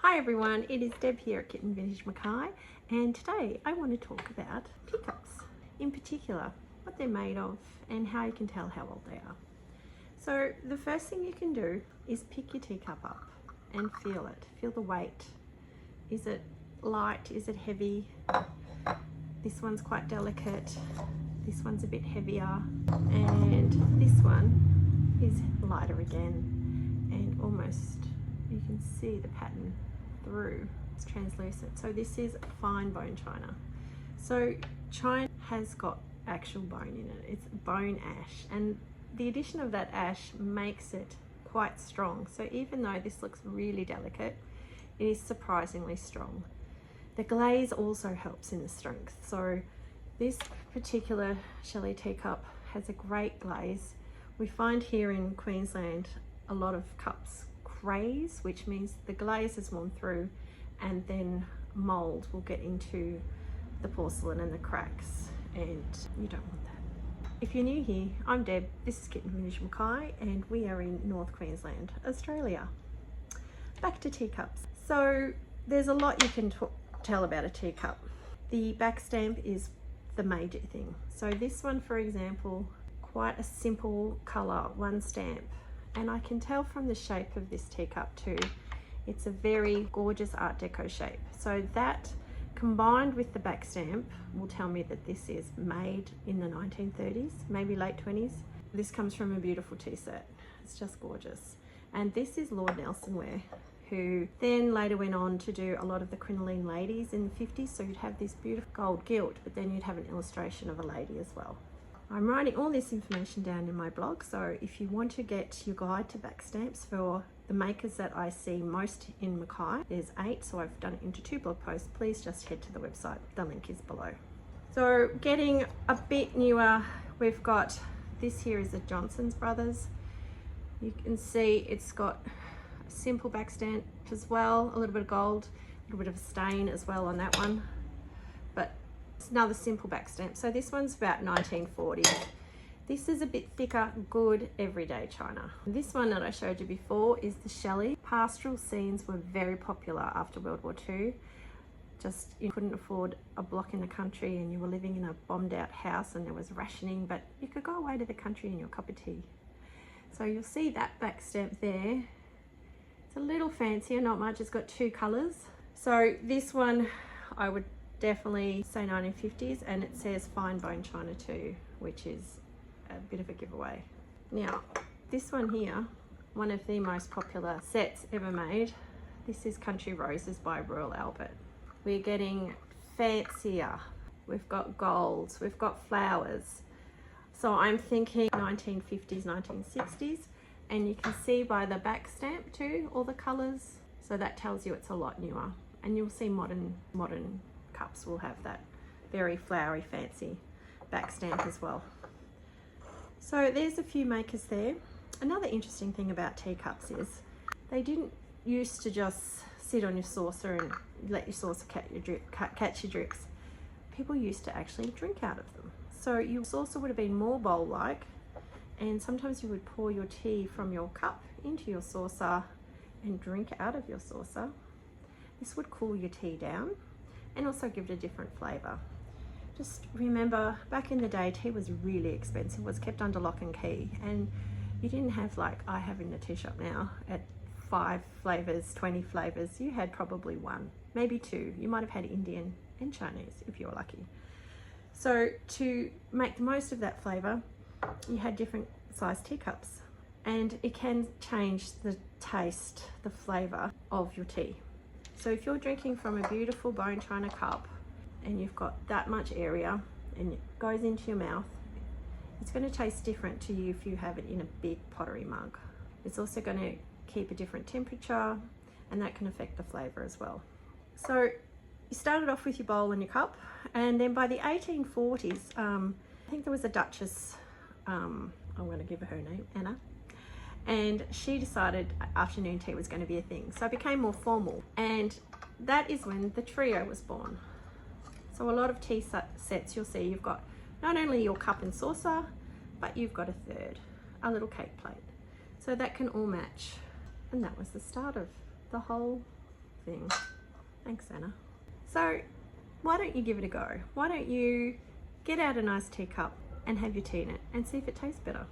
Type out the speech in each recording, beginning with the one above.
Hi everyone, it is Deb here at Kitten Vintage Mackay, and today I want to talk about teacups, in particular what they're made of and how you can tell how old they are. So the first thing you can do is pick your teacup up and feel it, feel the weight. Is it light, is it heavy? This one's quite delicate, this one's a bit heavier, and this one is lighter again, and almost you can see the pattern through. It's translucent. So this is fine bone china. So china has got actual bone in it. It's bone ash, and the addition of that ash makes it quite strong. So even though this looks really delicate, it is surprisingly strong. The glaze also helps in the strength. So this particular Shelley teacup has a great glaze. We find here in Queensland a lot of cups craze, which means the glaze is worn through and then mold will get into the porcelain and the cracks, and you don't want that. If you're new here, I'm Deb, this is Kitten Vintage Mackay, and we are in North Queensland, Australia. Back to teacups. So there's a lot you can tell about a teacup. The backstamp is the major thing. So this one, for example, quite a simple colour, one stamp. And I can tell from the shape of this teacup too, it's a very gorgeous Art Deco shape. So that combined with the back stamp will tell me that this is made in the 1930s, maybe late 20s. This comes from a beautiful tea set. It's just gorgeous. And this is Lord Nelsonware, who then later went on to do a lot of the crinoline ladies in the 50s. So you'd have this beautiful gold gilt, but then you'd have an illustration of a lady as well. I'm writing all this information down in my blog, so if you want to get your guide to backstamps for the makers that I see most in Mackay, there's 8, so I've done it into 2 blog posts. Please just head to the website, the link is below. So getting a bit newer, we've got, this here is the Johnson's Brothers. You can see it's got a simple backstamp as well, a little bit of gold, a little bit of a stain as well on that one. But it's another simple backstamp. So this one's about 1940. This is a bit thicker, good everyday china. This one that I showed you before is the Shelley. Pastoral scenes were very popular after World War II. Just you couldn't afford a block in the country and you were living in a bombed out house and there was rationing, but you could go away to the country in your cup of tea. So you'll see that backstamp there. It's a little fancier, not much. It's got 2 colors. So this one I would definitely say 1950s, and it says fine bone china too, which is a bit of a giveaway. Now this one here, one of the most popular sets ever made, this is Country Roses by Royal Albert. We're getting fancier, we've got golds, we've got flowers, so I'm thinking 1950s, 1960s, and you can see by the back stamp too all the colors, so that tells you it's a lot newer. And you'll see modern cups will have that very flowery fancy back stamp as well. So there's a few makers there. Another interesting thing about teacups is they didn't used to just sit on your saucer and let your saucer catch your drips. People used to actually drink out of them. So your saucer would have been more bowl-like, and sometimes you would pour your tea from your cup into your saucer and drink out of your saucer. This would cool your tea down and also give it a different flavour. Just remember, back in the day, tea was really expensive, was kept under lock and key, and you didn't have like I have in the tea shop now at 5 flavours, 20 flavours. You had probably 1, maybe 2. You might have had Indian and Chinese if you're lucky. So to make the most of that flavour, you had different sized teacups, and it can change the taste, the flavour of your tea. So if you're drinking from a beautiful bone china cup and you've got that much area and it goes into your mouth, it's going to taste different to you if you have it in a big pottery mug. It's also going to keep a different temperature, and that can affect the flavour as well. So you started off with your bowl and your cup, and then by the 1840s, I think there was a Duchess, I'm going to give her name, Anna, and she decided afternoon tea was going to be a thing. So it became more formal, and that is when the trio was born. So a lot of tea sets you'll see you've got not only your cup and saucer, but you've got a third, a little cake plate. So that can all match. And that was the start of the whole thing. Thanks, Anna. So why don't you give it a go? Why don't you get out a nice teacup and have your tea in it and see if it tastes better?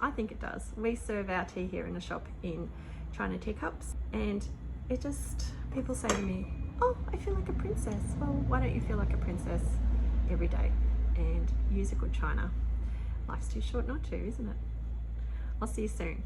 I think it does. We serve our tea here in a shop in China teacups, and it just, people say to me, oh, I feel like a princess. Well, why don't you feel like a princess every day and use a good china? Life's too short not to, isn't it? I'll see you soon.